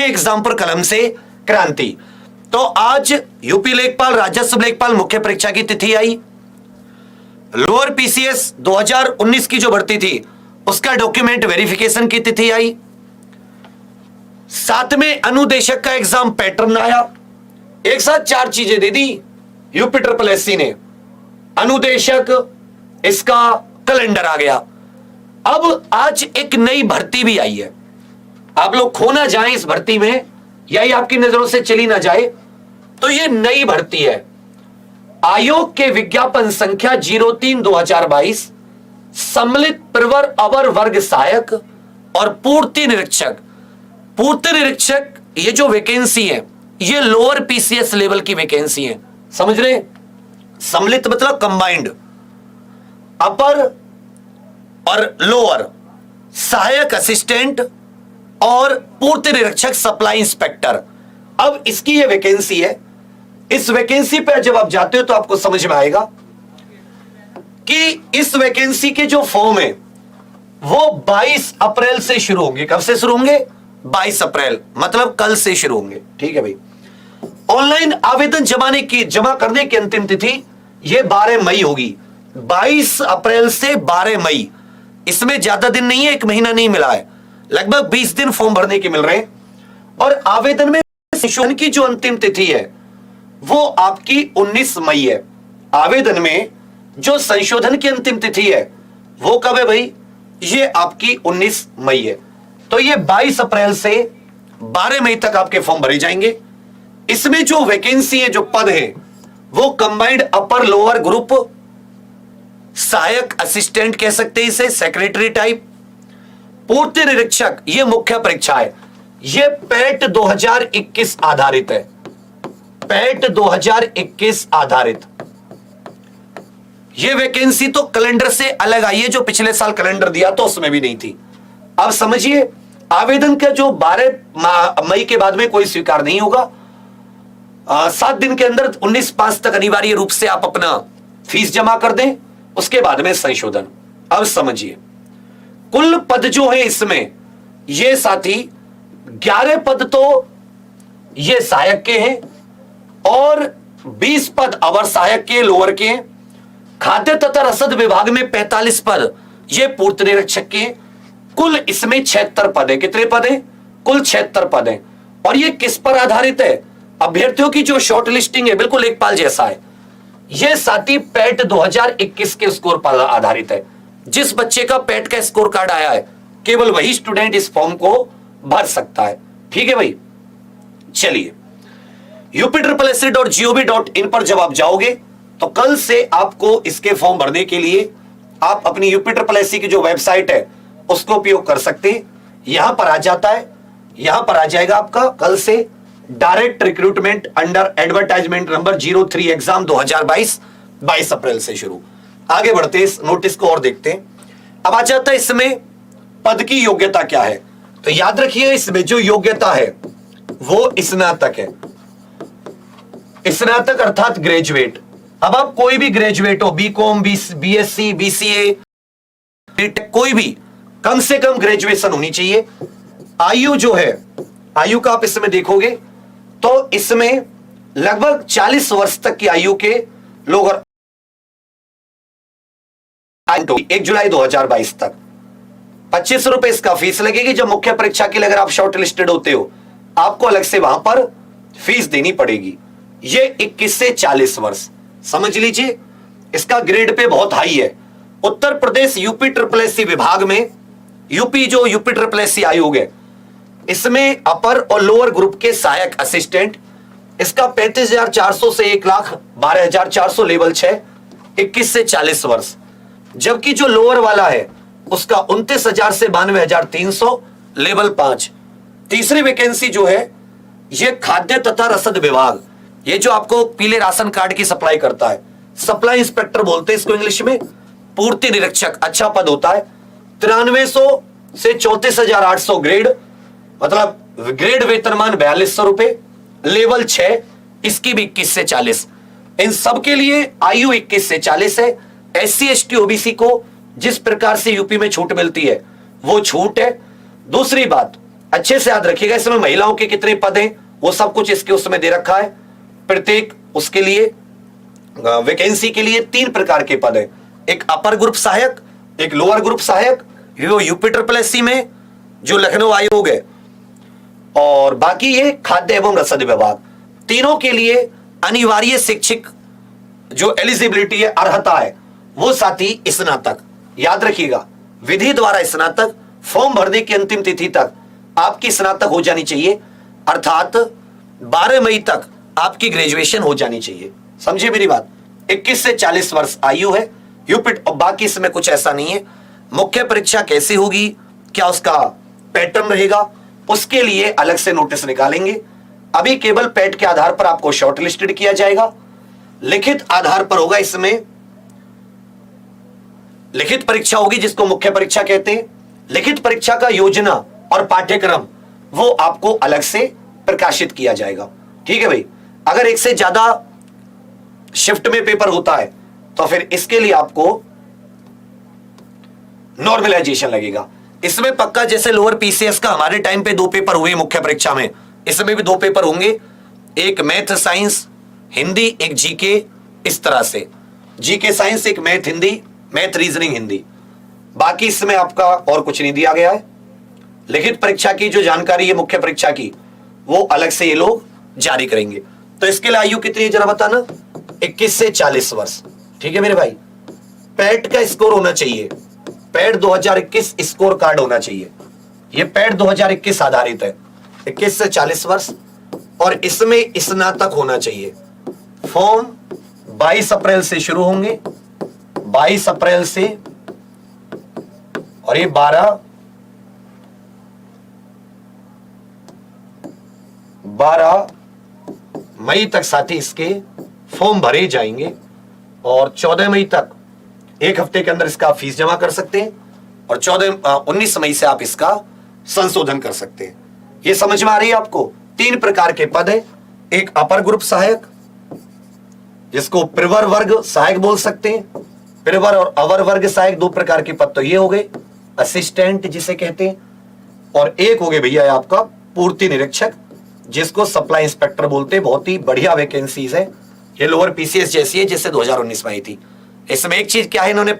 Exam पर कलम से क्रांति। तो आज यूपी लेखपाल, राजस्व लेखपाल मुख्य परीक्षा की तिथि आई। लोअर पीसीएस 2019 की जो भर्ती थी उसका डॉक्यूमेंट वेरिफिकेशन की तिथि आई। 7वें अनुदेशक का एग्जाम पैटर्न आया। एक साथ 4 चीजें दे दी यूपी ट्रिपल एससी ने। अनुदेशक, इसका कैलेंडर आ गया। अब आज एक नई भर्ती भी आई है। आप लोग खो ना जाएं इस भर्ती में, यही आपकी नजरों से चली ना जाए। तो ये नई भर्ती है। आयोग के विज्ञापन संख्या 03/2022, सम्मिलित प्रवर अवर वर्ग सहायक और पूर्ति निरीक्षक। पूर्ति निरीक्षक ये जो वैकेंसी है ये लोअर पीसीएस लेवल की वैकेंसी है, समझ रहे? सम्मिलित मतलब कंबाइंड, अपर और लोअर, सहायक असिस्टेंट और पूर्ति निरीक्षक सप्लाई इंस्पेक्टर। अब इसकी ये वैकेंसी है। इस वैकेंसी पे जब आप जाते हो तो आपको समझ में आएगा कि इस वैकेंसी के जो फॉर्म है वो 22 अप्रैल से शुरू होंगे। कब से शुरू होंगे? 22 अप्रैल, मतलब कल से शुरू होंगे। ठीक है भाई। ऑनलाइन आवेदन जमा करने की अंतिम तिथि ये 12 मई होगी। 22 अप्रैल से 12 मई, इसमें ज्यादा दिन नहीं है, 1 महीना नहीं मिला है, लगभग 20 दिन फॉर्म भरने के मिल रहे हैं। और आवेदन में संशोधन की जो अंतिम तिथि है वो आपकी 19 मई है। आवेदन में जो संशोधन की अंतिम तिथि है वो कब है भाई? ये आपकी 19 मई है। तो ये 22 अप्रैल से 12 मई तक आपके फॉर्म भरे जाएंगे। इसमें जो वैकेंसी है, जो पद है, वो कंबाइंड अपर लोअर ग्रुप, सहायक असिस्टेंट कह सकते हैं इसे, सेक्रेटरी टाइप, पूर्ति निरीक्षक, ये मुख्य परीक्षा है। ये पैट 2021 आधारित है। पैट 2021 आधारित ये वैकेंसी तो कैलेंडर से अलग आई है। जो पिछले साल कैलेंडर दिया तो उसमें भी नहीं थी। अब समझिए, आवेदन का जो 12 मई के बाद में कोई स्वीकार नहीं होगा। 7 दिन के अंदर 19/5 तक अनिवार्य रूप से आप अपना फीस जमा कर दें, उसके बाद में संशोधन। अब समझिए, कुल पद जो है इसमें, ये साथी 11 पद तो ये सहायक के हैं और 20 पद अवर सहायक के, लोअर के हैं। खाद्य तथा रसद विभाग में 45 पद ये पूर्ति निरीक्षक के। कुल इसमें 76 पद है। कितने पद हैं? कुल 76 पद हैं। और ये किस पर आधारित है? अभ्यर्थियों की जो शॉर्ट लिस्टिंग है बिल्कुल लेखपाल जैसा है। यह साथी पैट 2021 के स्कोर पर आधारित है। जिस बच्चे का पैट का स्कोर कार्ड आया है केवल वही स्टूडेंट इस फॉर्म को भर सकता है। ठीक है भाई। चलिए, upSSC.gov.in पर जब आप जाओगे तो कल से आपको इसके फॉर्म भरने के लिए आप अपनी upSSC की जो वेबसाइट है उसको उपयोग कर सकते हैं। यहां पर आ जाता है, यहां पर आ जाएगा आपका कल से direct recruitment under advertisement number 03 exam 2022, 22 अप्रैल से शुरू। आगे बढ़ते इस नोटिस को और देखते हैं। अब आ जाता है इसमें पद की योग्यता क्या है। तो याद रखिए, इसमें जो योग्यता है वो स्नातक है। स्नातक अर्थात ग्रेजुएट। अब आप कोई भी ग्रेजुएट हो, बीकॉम, बीएससी, बीसीए, बीटेक, कोई भी, कम से कम ग्रेजुएशन होनी चाहिए। आयु जो है, आयु का आप इसमें देखोगे तो इसमें लगभग 40 वर्ष तक की आयु के लोग 1 जुलाई 2022 तक 25 रुपए इसका फीस लगेगी। जब मुख्य परीक्षा के लिए अगर आप शॉर्ट लिस्टेड होते हो आपको अलग से वहां पर फीस देनी पड़ेगी। ये 21 से 40 वर्ष समझ लीजिए। इसका ग्रेड पे बहुत हाई है। Uttar Pradesh UP triple SC विभाग में यूपी ट्रिपल एससी आयोग है, इसमें अपर और लोअर ग्रुप के सहायक असिस्टेंट, इसका 35,400 से 1,12,400 लेवल 6, 21 से 40 वर्ष। जबकि जो लोअर वाला है उसका 29,000 से 92,300 लेवल 5। तीसरी वैकेंसी जो है ये खाद्य तथा रसद विभाग, ये जो आपको पीले राशन कार्ड की सप्लाई करता है, सप्लाई इंस्पेक्टर बोलते हैं इसको इंग्लिश में। पूर्ति निरीक्षक, अच्छा पद होता है। 9300 से 34,800 ग्रेड, मतलब ग्रेड वेतनमान 4200 रुपए, लेवल 6, इसकी भी 21 से 40। इन सब के लिए आयु 21 से 40 है। SC ST OBC को जिस प्रकार से यूपी में छूट मिलती है वो छूट है। दूसरी बात, अच्छे से याद रखिएगा, इसमें महिलाओं के कितने पद हैं वो सब कुछ इसके उसमें दे रखा है। प्रत्येक उसके लिए वैकेंसी के लिए 3 प्रकार के पद है, एक अपर ग्रुप सहायक, एक लोअर ग्रुप सहायक, वो UP-SSC में जो लखनऊ आयोग है, और बाकी ये खाद्य एवं रसद विभाग। तीनों के लिए अनिवार्य शैक्षिक जो एलिजिबिलिटी है, अर्हता है, वो साथी स्नातक। याद रखिएगा, विधि द्वारा स्नातक, फॉर्म भरने की अंतिम तिथि तक आपकी स्नातक हो जानी चाहिए, अर्थात 12 मई तक आपकी ग्रेजुएशन हो जानी चाहिए। समझिए मेरी बात। 21 से 40 वर्ष आयु है यूपी, और बाकी इसमें कुछ ऐसा नहीं है। मुख्य परीक्षा कैसी होगी, क्या उसका पैटर्न रहेगा, उसके लिए अलग से नोटिस निकालेंगे। अभी केवल पैट के आधार पर आपको शॉर्टलिस्टेड किया जाएगा, लिखित आधार पर होगा। इसमें लिखित परीक्षा होगी जिसको मुख्य परीक्षा कहते हैं। लिखित परीक्षा का योजना और पाठ्यक्रम वो आपको अलग से प्रकाशित किया जाएगा। ठीक है भाई। अगर एक से ज्यादा शिफ्ट में पेपर होता है तो फिर इसके लिए आपको नॉर्मलाइजेशन लगेगा। इसमें पक्का जैसे लोअर PCS का हमारे टाइम पे 2 पेपर हुए मुख्य परीक्षा में, इसमें भी 2 पेपर होंगे, एक मैथ साइंस हिंदी, एक जीके। इस तरह से जीके साइंस, एक math Hindi, math reasoning Hindi. बाकी इसमें आपका और कुछ नहीं दिया गया है। लिखित परीक्षा की जो जानकारी है मुख्य परीक्षा की, वो अलग से ये लोग जारी करेंगे। तो इसके लिए आयु कितनी है जरा बताना, 21 से 40 वर्ष। ठीक है मेरे भाई। पैट का स्कोर होना चाहिए, पैट 2021 स्कोर कार्ड होना चाहिए। ये पैट 2021 आधारित है, 21 से 40 वर्ष, और इसमें स्नातक होना चाहिए। फॉर्म 22 अप्रैल से शुरू होंगे, 22 अप्रैल से, और ये 12 मई तक साथी इसके फॉर्म भरे जाएंगे, और 14 मई तक, एक हफ्ते के अंदर इसका फीस जमा कर सकते हैं, और 19 मई से आप इसका संशोधन कर सकते हैं। ये समझ में आ रही है आपको। 3 प्रकार के पद है, एक अपर ग्रुप सहायक जिसको प्रवर वर्ग सहायक बोल सकते हैं, प्रवर और अवर वर्ग सहायक 2 प्रकार के पद तो ये हो गए, असिस्टेंट जिसे कहते हैं, और एक हो गए भैया आपका पूर्ति निरीक्षक जिसको सप्लाई इंस्पेक्टर बोलते हैं। बहुत ही बढ़िया वैकेंसीज है, ये लोअर PCS जैसी है जैसे 2019 में आई थी। इसमें एक चीज क्या है, इन्होंने